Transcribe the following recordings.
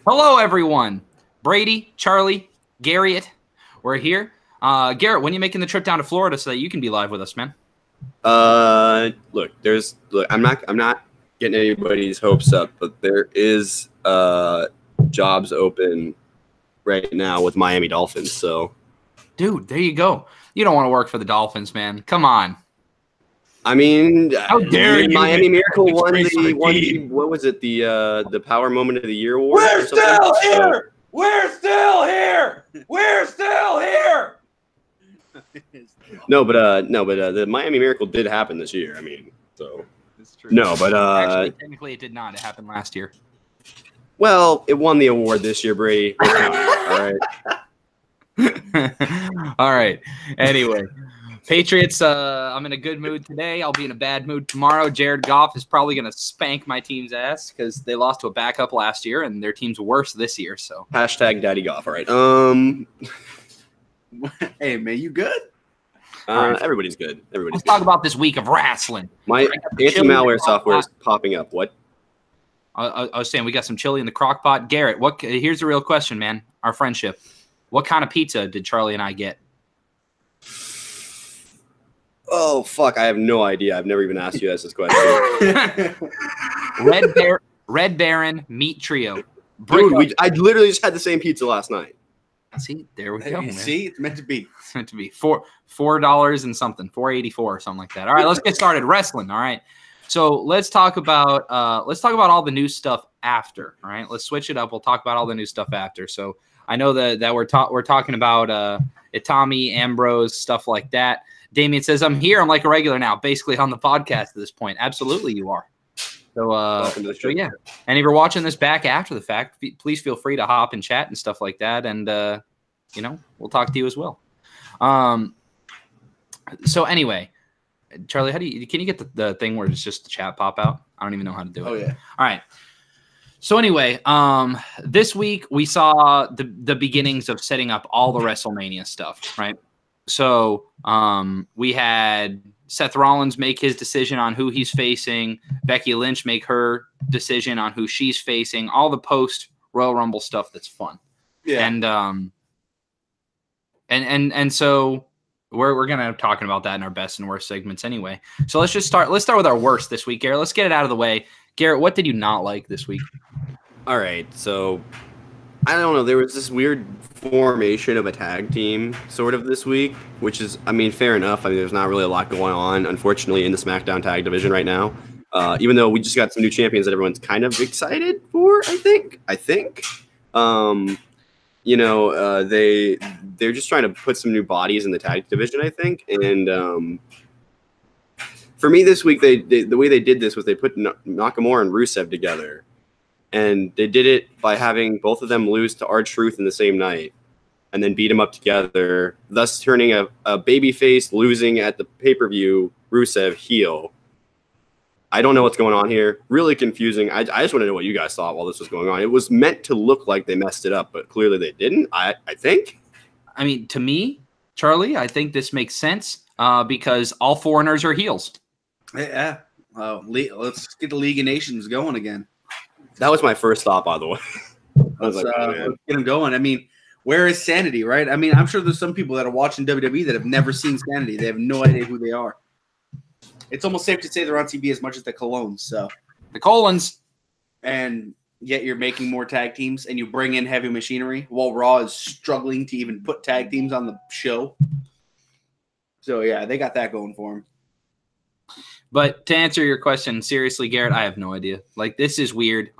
Hello, everyone. Brady, Charlie, Garriet, we're here. Garrett, when are you making the trip down to Florida so that you can be live with us, man? Look, I'm not getting anybody's hopes up, but there is jobs open right now with Miami Dolphins. So, dude, there you go. You don't want to work for the Dolphins, man. Come on. I mean, how dare you? Miami Miracle won the what was it, the Power Moment of the Year award? We're still here. We're still here. We're still here. No, but the Miami Miracle did happen this year. I mean, so it's true. No, but actually, technically, it did not. It happened last year. Well, it won the award this year, Brady. All right. All right. Anyway, Patriots. I'm in a good mood today. I'll be in a bad mood tomorrow. Jared Goff is probably going to spank my team's ass because they lost to a backup last year, and their team's worse this year. So hashtag Daddy Goff. All right. Hey man, you good? Everybody's good. Everybody's Let's good. talk about this week of wrestling. My anti-malware software is popping up. What? I was saying we got some chili in the crock pot. Garrett, here's the real question, man. Our friendship. What kind of pizza did Charlie and I get? Oh, fuck. I have no idea. I've never even asked you guys this question. Red Baron Meat Trio. Dude, I literally just had the same pizza last night. See, there we go. Man. See, it's meant to be. It's meant to be $4 and something, $4.84 or something like that. All right, let's get started. Wrestling. All right. So let's talk about all the new stuff after. All right, let's switch it up. We'll talk about all the new stuff after. So I know that we're talking about Itami, Ambrose, stuff like that. Damien says, I'm here. I'm like a regular now, basically on the podcast at this point. Absolutely, you are. So yeah. And if you're watching this back after the fact, please feel free to hop and chat and stuff like that. And, we'll talk to you as well. So anyway, Charlie, can you get the thing where it's just the chat pop out? I don't even know how to do it. Oh, yeah. All right. So anyway, this week we saw the beginnings of setting up all the WrestleMania stuff, right? So we had Seth Rollins make his decision on who he's facing, Becky Lynch make her decision on who she's facing, all the post Royal Rumble stuff that's fun. Yeah. And so we're gonna be talking about that in our best and worst segments anyway. So let's start with our worst this week, Garrett. Let's get it out of the way. Garrett, what did you not like this week? All right, so I don't know. There was this weird formation of a tag team sort of this week, which is, I mean, fair enough. I mean, there's not really a lot going on, unfortunately, in the SmackDown tag division right now. Even though we just got some new champions that everyone's kind of excited for, I think. They're just trying to put some new bodies in the tag division, I think. And for me this week, the way they did this was they put Nakamura and Rusev together. And they did it by having both of them lose to R-Truth in the same night and then beat them up together, thus turning a babyface losing at the pay-per-view Rusev heel. I don't know what's going on here. Really confusing. I just want to know what you guys thought while this was going on. It was meant to look like they messed it up, but clearly they didn't, I think. I mean, to me, Charlie, I think this makes sense because all foreigners are heels. Yeah. Let's get the League of Nations going again. That was my first thought, by the way. Let's get them going. I mean, where is Sanity, right? I mean, I'm sure there's some people that are watching WWE that have never seen Sanity. They have no idea who they are. It's almost safe to say they're on TV as much as the Colognes. So the Colons. And yet you're making more tag teams and you bring in Heavy Machinery while Raw is struggling to even put tag teams on the show. So, yeah, they got that going for them. But to answer your question, seriously, Garrett, I have no idea. Like, this is weird.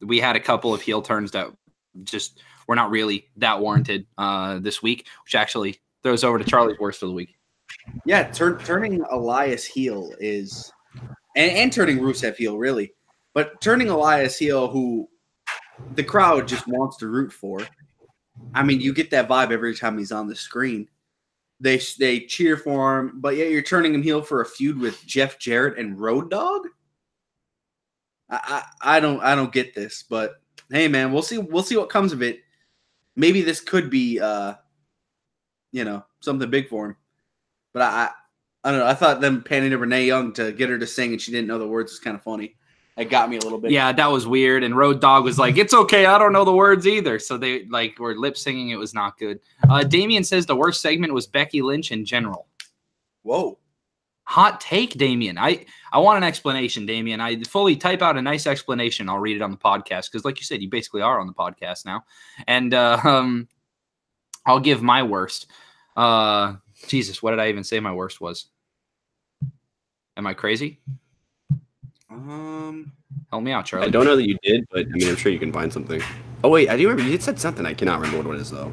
We had a couple of heel turns that just were not really that warranted this week, which actually throws over to Charlie's worst of the week. Yeah, turning Elias heel is and turning Rusev heel, really. But turning Elias heel, who the crowd just wants to root for. I mean, you get that vibe every time he's on the screen. They cheer for him, but yeah, you're turning him heel for a feud with Jeff Jarrett and Road Dogg. I don't get this, but hey, man, we'll see what comes of it. Maybe this could be something big for him. But I don't know. I thought them panning to Renee Young to get her to sing and she didn't know the words was kind of funny. It got me a little bit. Yeah, that was weird. And Road Dogg was like, "It's okay, I don't know the words either." So they were lip singing. It was not good. Damien says the worst segment was Becky Lynch in general. Whoa. Hot take, Damien. I want an explanation, Damien. I fully type out a nice explanation. I'll read it on the podcast because, like you said, you basically are on the podcast now. And I'll give my worst. Jesus, what did I even say my worst was? Am I crazy? Help me out, Charlie. I don't know that you did, but I mean, I'm sure you can find something. Oh wait, I do remember you said something. I cannot remember what it is though.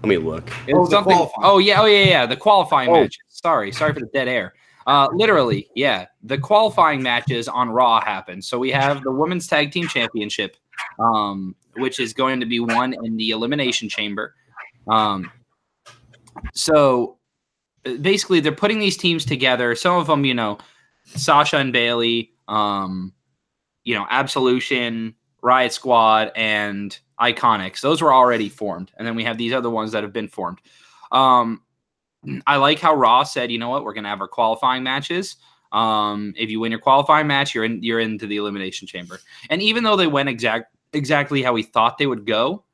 Let me look. Yeah. The qualifying matches. Sorry for the dead air. Literally, yeah. The qualifying matches on Raw happened. So we have the Women's Tag Team Championship, which is going to be won in the Elimination Chamber. So basically, they're putting these teams together. Some of them, Sasha and Bayley, Absolution, Riot Squad, and Iconics. Those were already formed. And then we have these other ones that have been formed. I like how Raw said, you know what, we're going to have our qualifying matches. If you win your qualifying match, you're into the Elimination Chamber. And even though they went exactly how we thought they would go,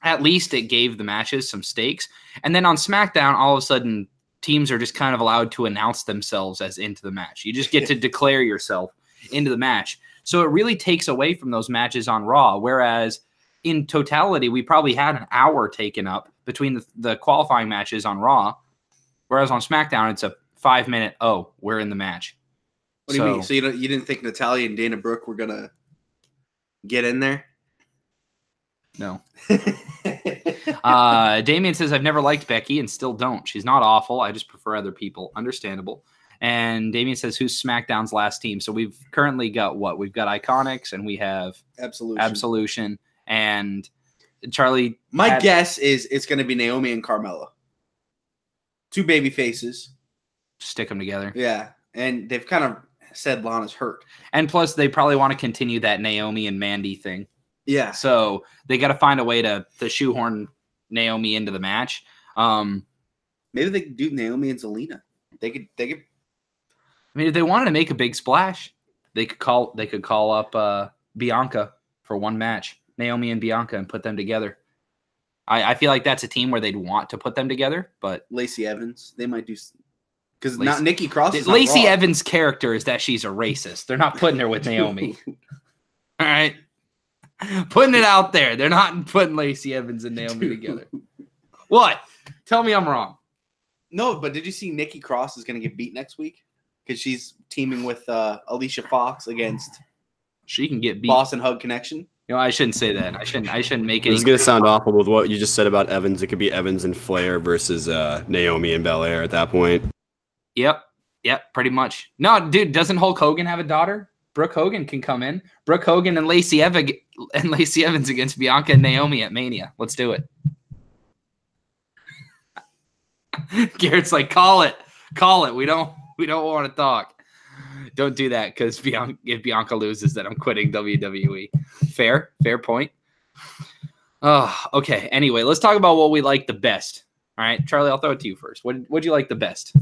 at least it gave the matches some stakes. And then on SmackDown, all of a sudden, teams are just kind of allowed to announce themselves as into the match. You just get to declare yourself into the match. So it really takes away from those matches on Raw, whereas in totality, we probably had an hour taken up between the qualifying matches on Raw, whereas on SmackDown, it's a 5-minute, we're in the match. What do you mean? So you didn't think Natalya and Dana Brooke were going to get in there? No. Damien says, I've never liked Becky and still don't. She's not awful. I just prefer other people. Understandable. And Damien says, who's SmackDown's last team? So we've currently got what? We've got Iconics and we have Absolution. And Charlie. My guess is it's going to be Naomi and Carmella. 2 baby faces. Stick them together. Yeah. And they've kind of said Lana's hurt. And plus, they probably want to continue that Naomi and Mandy thing. Yeah. So they got to find a way to shoehorn Naomi into the match. Maybe they could do Naomi and Zelina. They could. I mean, if they wanted to make a big splash, they could call up Bianca for one match, Naomi and Bianca, and put them together. I feel like that's a team where they'd want to put them together, but Lacey Evans, they might do because not Nikki Cross. Lacey Evans' character is that she's a racist. They're not putting her with Naomi. All right. Putting it out there. They're not putting Lacey Evans and Naomi together. What? Tell me I'm wrong. No, but did you see Nikki Cross is going to get beat next week? Because she's teaming with Alicia Fox against she can get beat. Boston Hug Connection. I shouldn't say that. I shouldn't make it. This is going to sound awful with what you just said about Evans. It could be Evans and Flair versus Naomi and Belair at that point. Yep, pretty much. No, dude, doesn't Hulk Hogan have a daughter? Brooke Hogan can come in. Brooke Hogan and Lacey Evans against Bianca and Naomi at Mania. Let's do it. Garrett's like, call it. We don't want to talk. Don't do that because if Bianca loses, then I'm quitting WWE. Fair point. Oh, okay. Anyway, let's talk about what we like the best. All right, Charlie, I'll throw it to you first. What'd you like the best?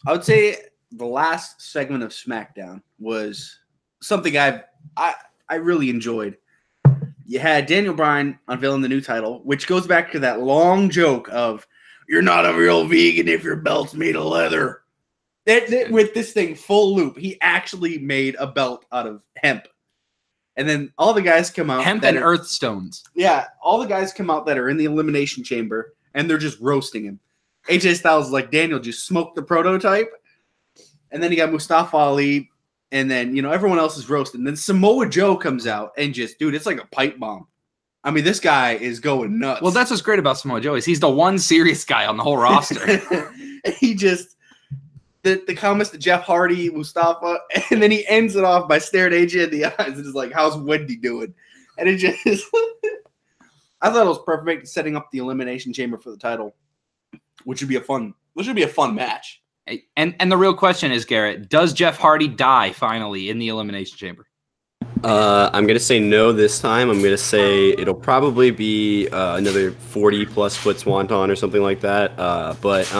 I would say the last segment of SmackDown was something I really enjoyed. You had Daniel Bryan unveiling the new title, which goes back to that long joke of you're not a real vegan if your belt's made of leather. With this thing full loop, he actually made a belt out of hemp. And then all the guys come out. Hemp and earth stones. Yeah, all the guys come out that are in the Elimination Chamber, and they're just roasting him. AJ Styles is like, Daniel just smoked the prototype. And then you got Mustafa Ali, and then, everyone else is roasted. And then Samoa Joe comes out and just, dude, it's like a pipe bomb. I mean, this guy is going nuts. Well, that's what's great about Samoa Joe is he's the one serious guy on the whole roster. He just, the comments to Jeff Hardy, Mustafa, and then he ends it off by staring AJ in the eyes and is like, how's Wendy doing? And it just, I thought it was perfect setting up the Elimination Chamber for the title, which would be a fun match. And the real question is, Garrett, does Jeff Hardy die finally in the Elimination Chamber? I'm going to say no this time. I'm going to say it'll probably be another 40-plus foot swanton or something like that. But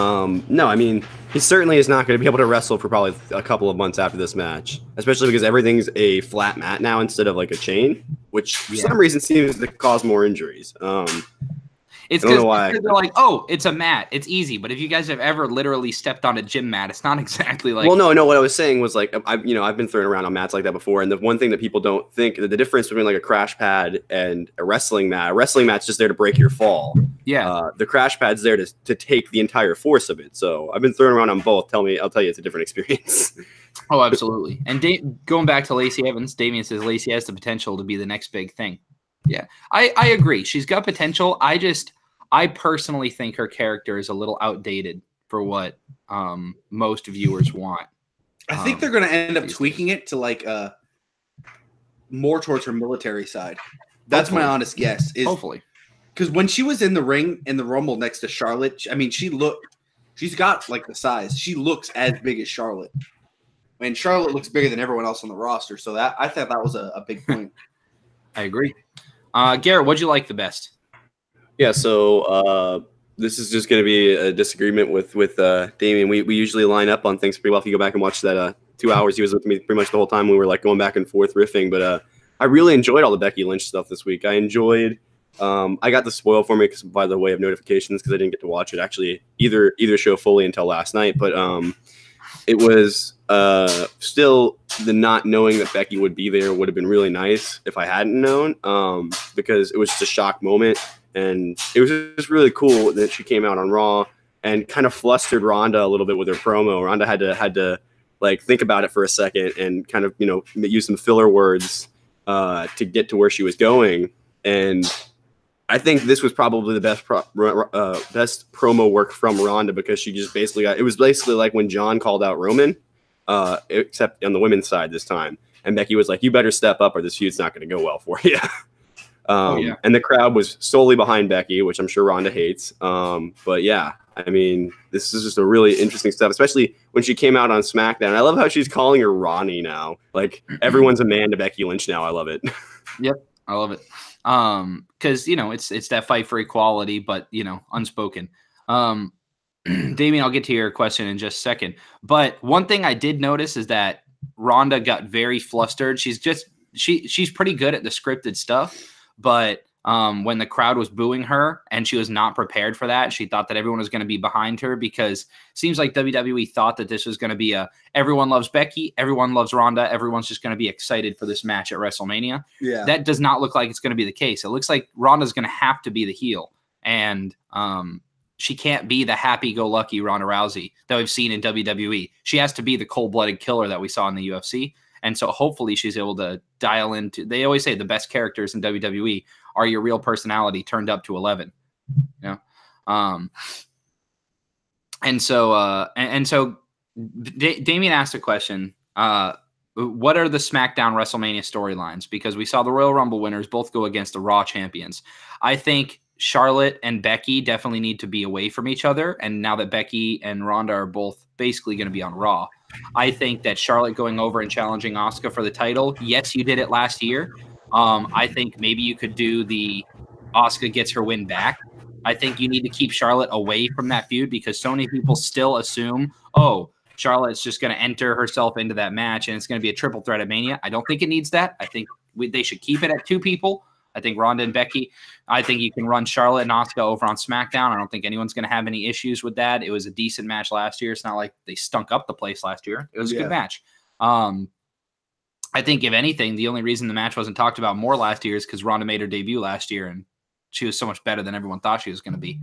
no, I mean, He certainly is not going to be able to wrestle for probably a couple of months after this match, especially because everything's a flat mat now instead of like a chain, which for some reason seems to cause more injuries. It's because they're like, oh, it's a mat. It's easy. But if you guys have ever literally stepped on a gym mat, it's not exactly like. Well, no. What I was saying was like, I've been thrown around on mats like that before. And the one thing that people don't think, the difference between like a crash pad and a wrestling mat's just there to break your fall. Yeah. The crash pad's there to take the entire force of it. So I've been thrown around on both. I'll tell you, it's a different experience. Oh, absolutely. And going back to Lacey Evans, Damian says Lacey has the potential to be the next big thing. Yeah, I agree. She's got potential. I personally think her character is a little outdated for what most viewers want. I think they're going to end up tweaking it to like more towards her military side. That's my honest guess. Hopefully. Because when she was in the ring in the Rumble next to Charlotte, I mean, she's got like the size. She looks as big as Charlotte. And Charlotte looks bigger than everyone else on the roster. So I thought that was a big point. I agree. Garrett, what'd you like the best? Yeah, so this is just going to be a disagreement with Damian. We usually line up on things pretty well. If you go back and watch that 2 hours, he was with me pretty much the whole time. We were like going back and forth riffing. But I really enjoyed all the Becky Lynch stuff this week. I enjoyed. I got the spoil for me by the way of notifications because I didn't get to watch it actually either show fully until last night. But it was still the not knowing that Becky would be there would have been really nice if I hadn't known because it was just a shock moment. And it was just really cool that she came out on Raw and kind of flustered Ronda a little bit with her promo. Ronda had to like think about it for a second and kind of, use some filler words to get to where she was going. And I think this was probably the best best promo work from Ronda because she just basically it was basically like when John called out Roman, except on the women's side this time. And Becky was like, you better step up or this feud's not going to go well for you. And the crowd was solely behind Becky, which I'm sure Ronda hates. But yeah, I mean, this is just a really interesting stuff, especially when she came out on SmackDown. I love how she's calling her Ronnie now. Like everyone's a man to Becky Lynch now. I love it. Yep, I love it. Because it's that fight for equality, but unspoken. Damien, I'll get to your question in just a second. But one thing I did notice is that Ronda got very flustered. She's pretty good at the scripted stuff. But when the crowd was booing her and she was not prepared for that, she thought that everyone was going to be behind her because it seems like WWE thought that this was going to be everyone loves Becky, everyone loves Ronda, everyone's just going to be excited for this match at WrestleMania. Yeah. That does not look like it's going to be the case. It looks like Ronda's going to have to be the heel. And she can't be the happy-go-lucky Ronda Rousey that we've seen in WWE. She has to be the cold-blooded killer that we saw in the UFC. And so hopefully she's able to dial into – they always say the best characters in WWE are your real personality turned up to 11. And so Damien asked a question. What are the SmackDown WrestleMania storylines? Because we saw the Royal Rumble winners both go against the Raw champions. I think Charlotte and Becky definitely need to be away from each other. And now that Becky and Ronda are both basically going to be on Raw, I think that Charlotte going over and challenging Asuka for the title, yes, you did it last year. I think maybe you could do the Asuka gets her win back. I think you need to keep Charlotte away from that feud because so many people still assume, oh, Charlotte's just going to enter herself into that match and it's going to be a triple threat at Mania. I don't think it needs that. I think they should keep it at two people. I think Ronda and Becky. I think you can run Charlotte and Asuka over on SmackDown. I don't think anyone's going to have any issues with that. It was a decent match last year. It's not like they stunk up the place last year. It was a good match. I think if anything, the only reason the match wasn't talked about more last year is because Ronda made her debut last year and she was so much better than everyone thought she was going to be.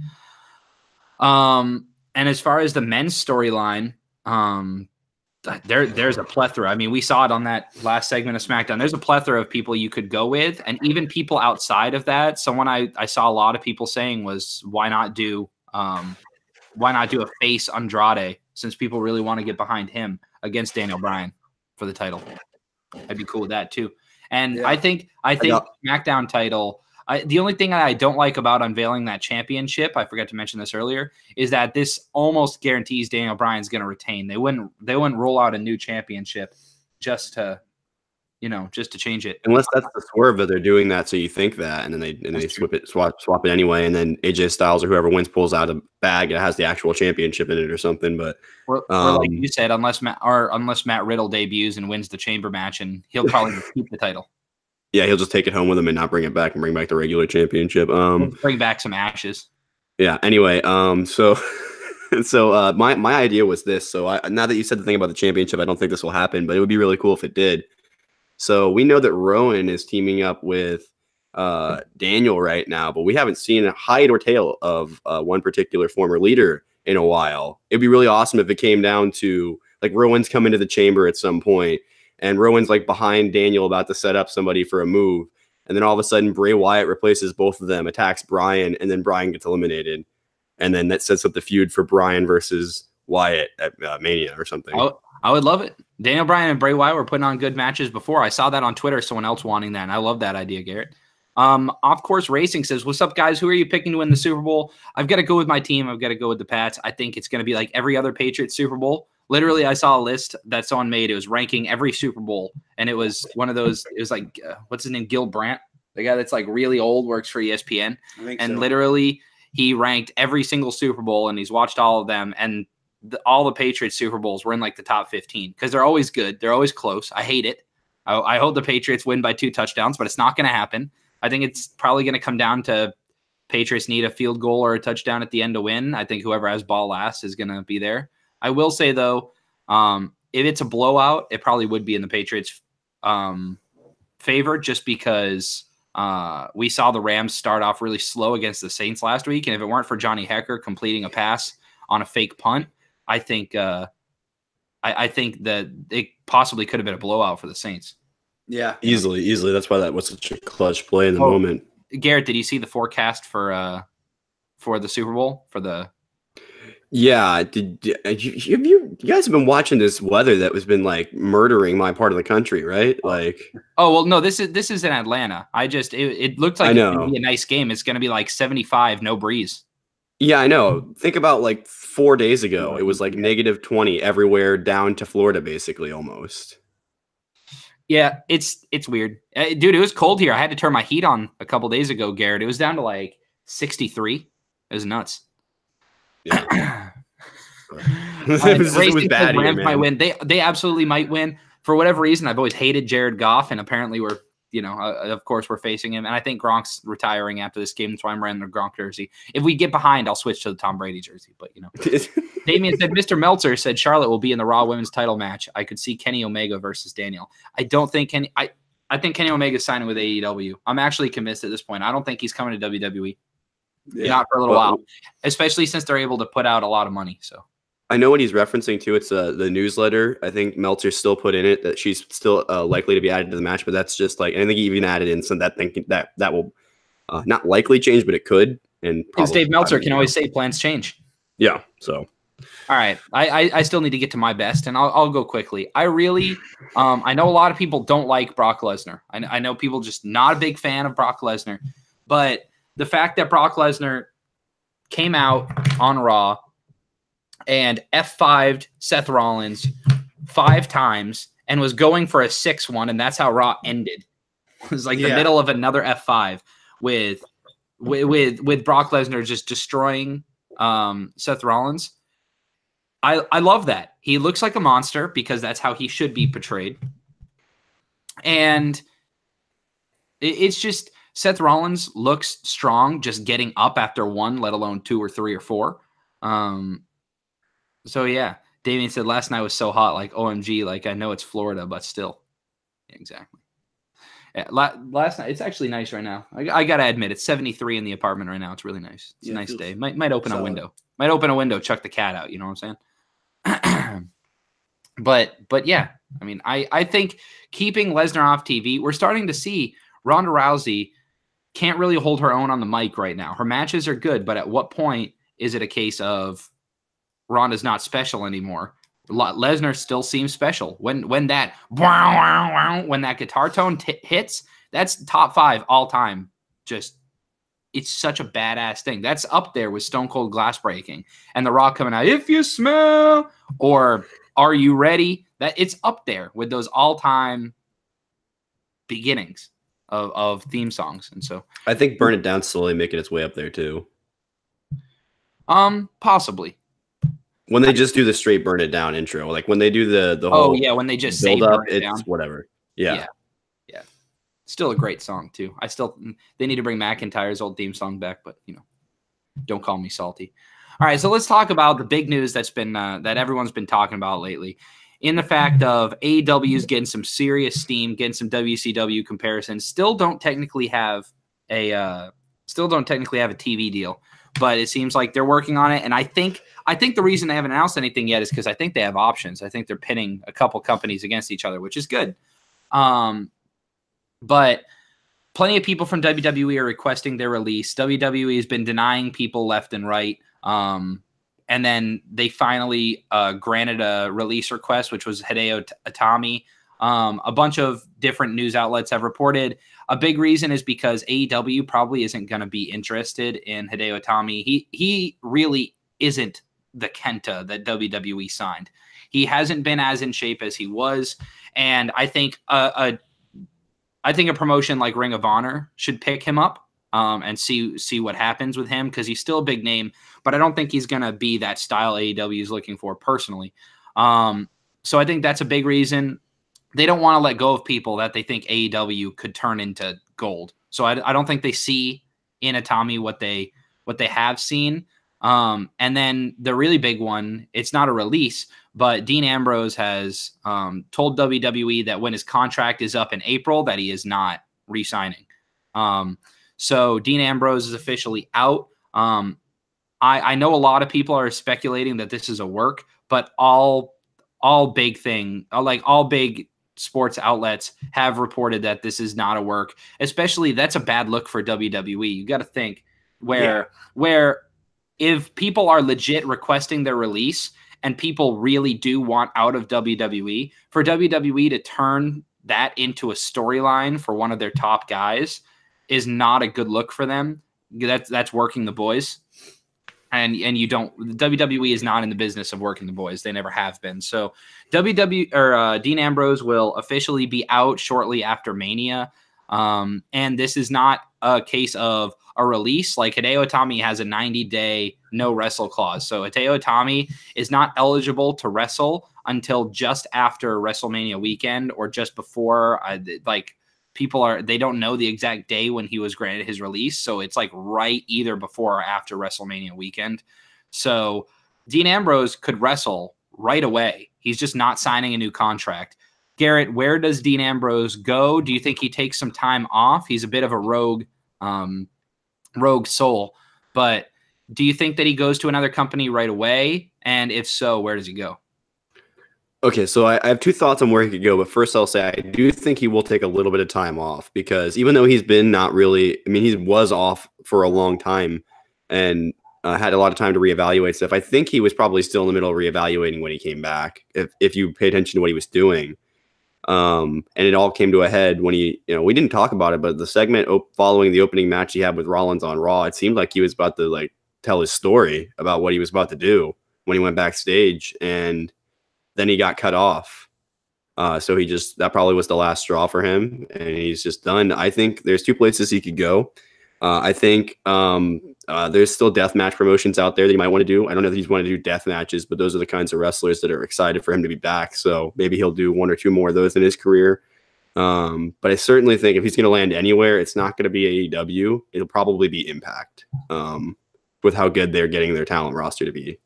And as far as the men's storyline, there's a plethora. I mean, we saw it on that last segment of SmackDown. There's a plethora of people you could go with, and even people outside of that. Someone I saw a lot of people saying was, why not do a face Andrade, since people really want to get behind him against Daniel Bryan for the title. I'd be cool with that too. And I think SmackDown title. The only thing I don't like about unveiling that championship, I forgot to mention this earlier, is that this almost guarantees Daniel Bryan's going to retain. They wouldn't roll out a new championship just to just to change it. Unless that's the swerve that they're doing that, so you think that, and then they swap it anyway, and then AJ Styles or whoever wins pulls out a bag that has the actual championship in it or something. But or like you said, unless Matt Riddle debuts and wins the chamber match, and he'll probably keep the title. Yeah, he'll just take it home with him and not bring it back and bring back the regular championship. Bring back some ashes. Yeah. Anyway, so my idea was this. So now that you said the thing about the championship, I don't think this will happen, but it would be really cool if it did. So we know that Rowan is teaming up with Daniel right now, but we haven't seen a hide or tail of one particular former leader in a while. It'd be really awesome if it came down to like Rowan's coming to the chamber at some point, and Rowan's like behind Daniel about to set up somebody for a move. And then all of a sudden Bray Wyatt replaces both of them, attacks Bryan, and then Bryan gets eliminated. And then that sets up the feud for Bryan versus Wyatt at Mania or something. I would love it. Daniel Bryan and Bray Wyatt were putting on good matches before. I saw that on Twitter, someone else wanting that, and I love that idea, Garrett. Off Course Racing says, what's up, guys? Who are you picking to win the Super Bowl? I've got to go with my team. I've got to go with the Pats. I think it's going to be like every other Patriots Super Bowl. Literally, I saw a list that someone made. It was ranking every Super Bowl, and it was one of those. It was like, what's his name? Gil Brandt, the guy that's like really old, works for ESPN. And literally, he ranked every single Super Bowl, and he's watched all of them. And all the Patriots Super Bowls were in like the top 15 because they're always good. They're always close. I hate it. I hope the Patriots win by 2 touchdowns, but it's not going to happen. I think it's probably going to come down to Patriots need a field goal or a touchdown at the end to win. I think whoever has ball last is going to be there. I will say, though, if it's a blowout, it probably would be in the Patriots' favor just because we saw the Rams start off really slow against the Saints last week. And if it weren't for Johnny Hecker completing a pass on a fake punt, I think I think that it possibly could have been a blowout for the Saints. Yeah, easily. That's why that was such a clutch play in the moment. Garrett, did you see the forecast for the Super Bowl for the? Yeah, you guys have been watching this weather that has been like murdering my part of the country, right? Like, oh well, no, this is in Atlanta. It looked like it's gonna be a nice game. It's gonna be like 75, no breeze. Yeah, I know. Think about like 4 days ago. It was like -20 everywhere down to Florida, basically, almost. Yeah, it's weird. Dude, it was cold here. I had to turn my heat on a couple days ago, Garrett. It was down to like 63. It was nuts. Yeah. it was bad here, man. Might win. They absolutely might win. For whatever reason, I've always hated Jared Goff, and apparently of course we're facing him. And I think Gronk's retiring after this game. That's why I'm wearing the Gronk jersey. If we get behind, I'll switch to the Tom Brady jersey. But, Damien said, Mr. Meltzer said Charlotte will be in the Raw Women's title match. I could see Kenny Omega versus Daniel. I don't think I think Kenny Omega's signing with AEW. I'm actually convinced at this point. I don't think he's coming to WWE. Yeah. Not for a little while, especially since they're able to put out a lot of money. So I know what he's referencing to. It's the newsletter. I think Meltzer still put in it that she's still likely to be added to the match, but that's just like, and I think he even added in some that thinking that will not likely change, but it could. And Dave Meltzer can always say plans change. Yeah. So. All right. I still need to get to my best, and I'll go quickly. I really, I know a lot of people don't like Brock Lesnar. I know people just not a big fan of Brock Lesnar, but the fact that Brock Lesnar came out on Raw and F5'd Seth Rollins 5 times and was going for a 6th one, and that's how Raw ended. It was like the middle of another F5 with Brock Lesnar just destroying Seth Rollins. I love that. He looks like a monster because that's how he should be portrayed. And it's just Seth Rollins looks strong just getting up after 1, let alone 2 or 3 or 4. So, yeah, Damien said last night was so hot, like, OMG, like, I know it's Florida, but still. Yeah, exactly. Yeah, last night, it's actually nice right now. I got to admit, it's 73 in the apartment right now. It's really nice. It's a nice day. Might open a window. Might open a window, chuck the cat out. You know what I'm saying? But yeah, I mean, I think keeping Lesnar off TV, we're starting to see Ronda Rousey can't really hold her own on the mic right now. Her matches are good, but at what point is it a case of Ronda's not special anymore? Lesnar still seems special. When that guitar tone hits, that's top 5 all time. Just, it's such a badass thing. That's up there with Stone Cold Glass Breaking and The Rock coming out, if you smell, or Are You Ready? That it's up there with those all time beginnings of theme songs. And so I think Burn It Down's slowly making its way up there too. Possibly. When they just do the straight Burn It Down intro, like when they do the whole when they just build say up, Burn It it's Down. whatever. Yeah. Still a great song too. They need to bring McIntyre's old theme song back, but don't call me salty. All right, so let's talk about the big news that's been that everyone's been talking about lately, in the fact of AEW's getting some serious steam, getting some WCW comparisons. Still don't technically have a TV deal, but it seems like they're working on it. And I think the reason they haven't announced anything yet is because I think they have options. I think they're pitting a couple companies against each other, which is good. But plenty of people from WWE are requesting their release. WWE has been denying people left and right. And then they finally granted a release request, which was Hideo Itami. A bunch of different news outlets have reported. A big reason is because AEW probably isn't going to be interested in Hideo Itami. He really isn't the Kenta that WWE signed. He hasn't been as in shape as he was. And I think a promotion like Ring of Honor should pick him up and see what happens with him, because he's still a big name, but I don't think he's going to be that style AEW is looking for personally. So I think that's a big reason. They don't want to let go of people that they think AEW could turn into gold. So I don't think they see in Itami what they have seen. And then the really big one, it's not a release, but Dean Ambrose has told WWE that when his contract is up in April that he is not re-signing. So Dean Ambrose is officially out. I know a lot of people are speculating that this is a work, but all big sports outlets have reported that this is not a work. Especially, that's a bad look for WWE. You got to think where if people are legit requesting their release and people really do want out of WWE, for WWE to turn that into a storyline for one of their top guys is not a good look for them. That's working the boys. And WWE is not in the business of working the boys. They never have been. So Dean Ambrose will officially be out shortly after Mania. And this is not a case of a release. Like Hideo Itami has a 90-day no wrestle clause. So Hideo Itami is not eligible to wrestle until just after WrestleMania weekend or just before. They don't know the exact day when he was granted his release. So it's like right either before or after WrestleMania weekend. So Dean Ambrose could wrestle right away. He's just not signing a new contract. Garrett, where does Dean Ambrose go? Do you think he takes some time off? He's a bit of a rogue soul, but do you think that he goes to another company right away? And if so, where does he go? Okay, so I have two thoughts on where he could go, but first I'll say I do think he will take a little bit of time off, because even though he's been he was off for a long time and had a lot of time to reevaluate stuff. I think he was probably still in the middle of reevaluating when he came back, if you pay attention to what he was doing. And it all came to a head when we didn't talk about it, but the segment following the opening match he had with Rollins on Raw, it seemed like he was about to tell his story about what he was about to do when he went backstage, and then he got cut off. So that probably was the last straw for him, and he's just done. I think there's two places he could go. I think there's still deathmatch promotions out there that he might want to do. I don't know if he's want to do death matches, but those are the kinds of wrestlers that are excited for him to be back. So maybe he'll do one or two more of those in his career. But I certainly think if he's going to land anywhere, it's not going to be AEW. It'll probably be Impact, with how good they're getting their talent roster to be.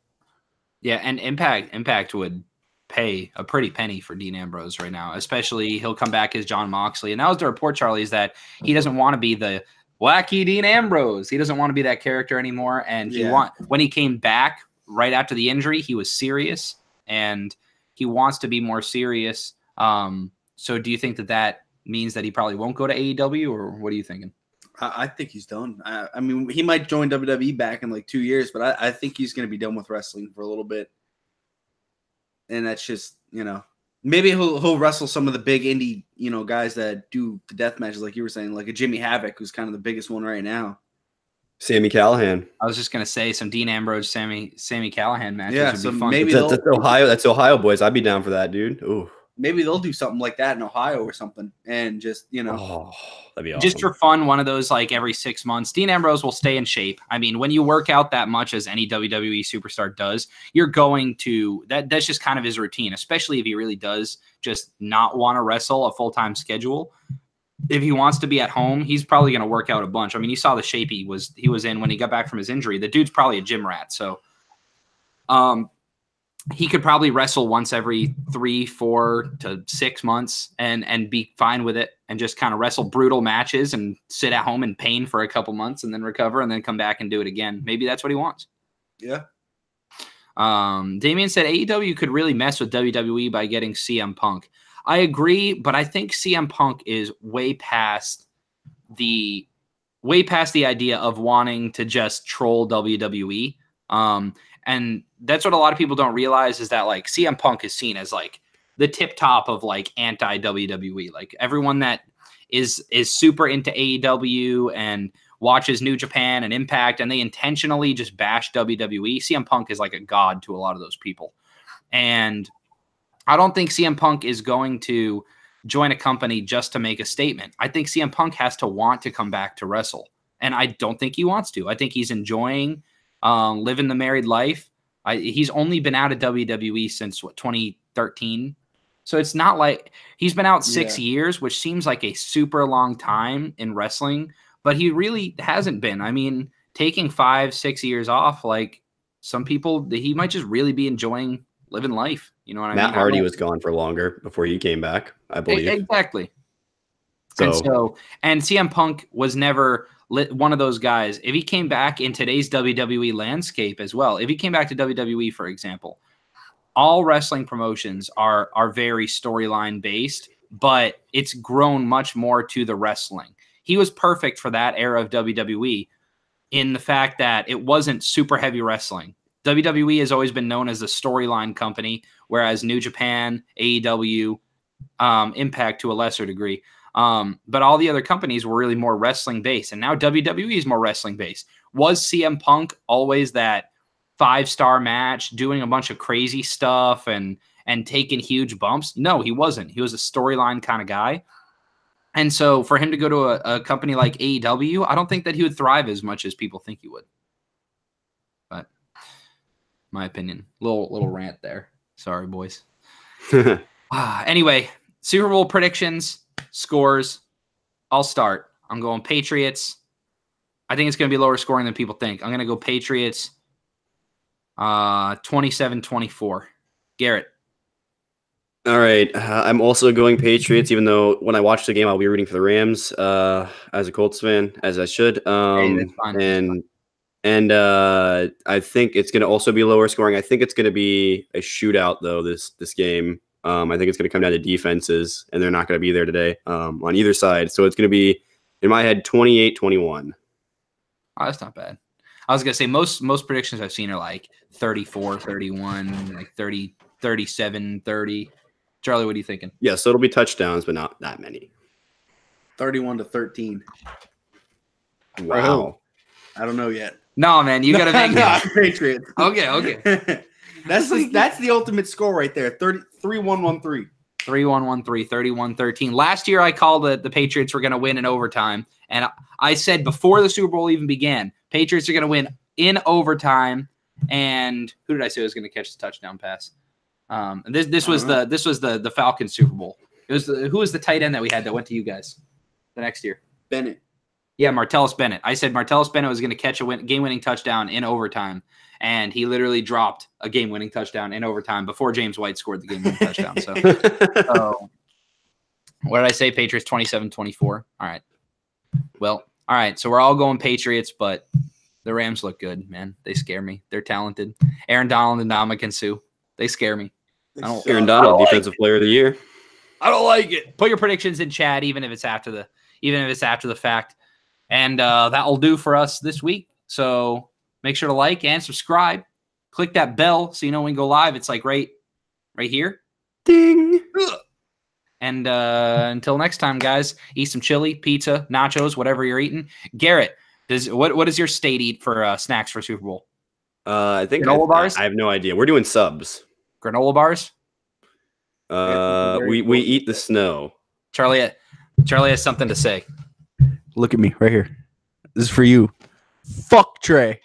Yeah, and Impact would pay a pretty penny for Dean Ambrose right now, especially he'll come back as John Moxley. And that was the report, Charlie, is that he doesn't want to be the wacky Dean Ambrose. He doesn't want to be that character anymore. And when he came back right after the injury, he was serious, and he wants to be more serious. So do you think that means that he probably won't go to AEW, or what are you thinking? I think he's done. I mean, he might join WWE back in 2 years, but I think he's going to be done with wrestling for a little bit. And that's just, maybe he'll wrestle some of the big indie, guys that do the death matches, like you were saying, like a Jimmy Havoc, who's kind of the biggest one right now. Sami Callihan. I was just gonna say some Dean Sammy Callihan matches would be fun. Maybe that's Ohio. That's Ohio boys. I'd be down for that, dude. Ooh. maybe they'll do something like that in Ohio or something, and just Oh, that'd be awesome. just for fun, one of those like every 6 months. Dean Ambrose will stay in shape. I mean, when you work out that much as any WWE superstar does, you're going to that's just kind of his routine, especially if he really does just not want to wrestle a full-time schedule. If he wants to be at home, he's probably going to work out a bunch. I mean, you saw the shape he was in when he got back from his injury. The dude's probably a gym rat, so he could probably wrestle once every 3, 4 to 6 months and be fine with it and just kind of wrestle brutal matches and sit at home in pain for a couple months and then recover and then come back and do it again. Maybe that's what he wants. Yeah. Damien said AEW could really mess with WWE by getting CM Punk. I agree, but I think CM Punk is way past the idea of wanting to just troll WWE. And that's what a lot of people don't realize is that like CM Punk is seen as like the tip top of like anti WWE. Like everyone that is super into AEW and watches New Japan and Impact and they intentionally just bash WWE. CM Punk is like a god to a lot of those people. And I don't think CM Punk is going to join a company just to make a statement. I think CM Punk has to want to come back to wrestle. And I don't think he wants to. I think he's enjoying living the married life. He's only been out of WWE since 2013. So it's not like he's been out 6 years, which seems like a super long time in wrestling, but he really hasn't been. I mean, taking 5, 6 years off, like some people, he might just really be enjoying living life. You know what I mean? Matt Hardy was gone for longer before he came back, I believe. Exactly. And CM Punk was never one of those guys. If he came back in today's WWE landscape as well, if he came back to WWE, for example, all wrestling promotions are very storyline based, but it's grown much more to the wrestling. He was perfect for that era of WWE in the fact that it wasn't super heavy wrestling. WWE has always been known as a storyline company, whereas New Japan, AEW, Impact to a lesser degree. But all the other companies were really more wrestling based. And now WWE is more wrestling based. Was CM Punk always that 5-star match doing a bunch of crazy stuff and taking huge bumps? No, he wasn't. He was a storyline kind of guy. And so for him to go to a company like AEW, I don't think that he would thrive as much as people think he would. But my opinion, little rant there. Sorry, boys. Anyway, Super Bowl predictions. Scores. I'll start. I'm going Patriots. I think it's going to be lower scoring than people think. I'm going to go Patriots 27-24. Garrett. All right. I'm also going Patriots, even though when I watch the game, I'll be rooting for the Rams as a Colts fan, as I should. Hey, that's fine. And I think it's going to also be lower scoring. I think it's going to be a shootout, though, this game. I think it's going to come down to defenses, and they're not going to be there today on either side. So it's going to be, in my head, 28-21. Oh, that's not bad. I was going to say most predictions I've seen are like 34-31, like 37-30. Charlie, what are you thinking? Yeah, so it'll be touchdowns, but not that many. 31-13. Wow. I don't know yet. No, man, you got to make it. Patriots. Okay. That's the ultimate score right there. 3-1-1-3. 3-1-1-3, 31-13. Last year, I called the Patriots were going to win in overtime. And I said before the Super Bowl even began, Patriots are going to win in overtime. And who did I say was going to catch the touchdown pass? This was the Falcons Super Bowl. It was who was the tight end that we had that went to you guys the next year? Bennett. Yeah, Martellus Bennett. I said Martellus Bennett was going to catch a game-winning touchdown in overtime, and he literally dropped a game-winning touchdown in overtime before James White scored the game-winning touchdown. So, what did I say? Patriots 27-24. All right. Well, all right. So we're all going Patriots, but the Rams look good, man. They scare me. They're talented. Aaron Donald and Ndamukong Suh. They scare me. Aaron Donald, defensive player of the year. I don't like it. Put your predictions in chat, even if it's after the fact. And that will do for us this week. So make sure to like and subscribe. Click that bell so you know when we go live. It's like right here. Ding. And until next time, guys, eat some chili, pizza, nachos, whatever you're eating. Garrett, what does your state eat for snacks for Super Bowl? I think granola bars. I have no idea. We're doing subs. Granola bars. We eat the snow. Charlie has something to say. Look at me right here. This is for you. Fuck Trey.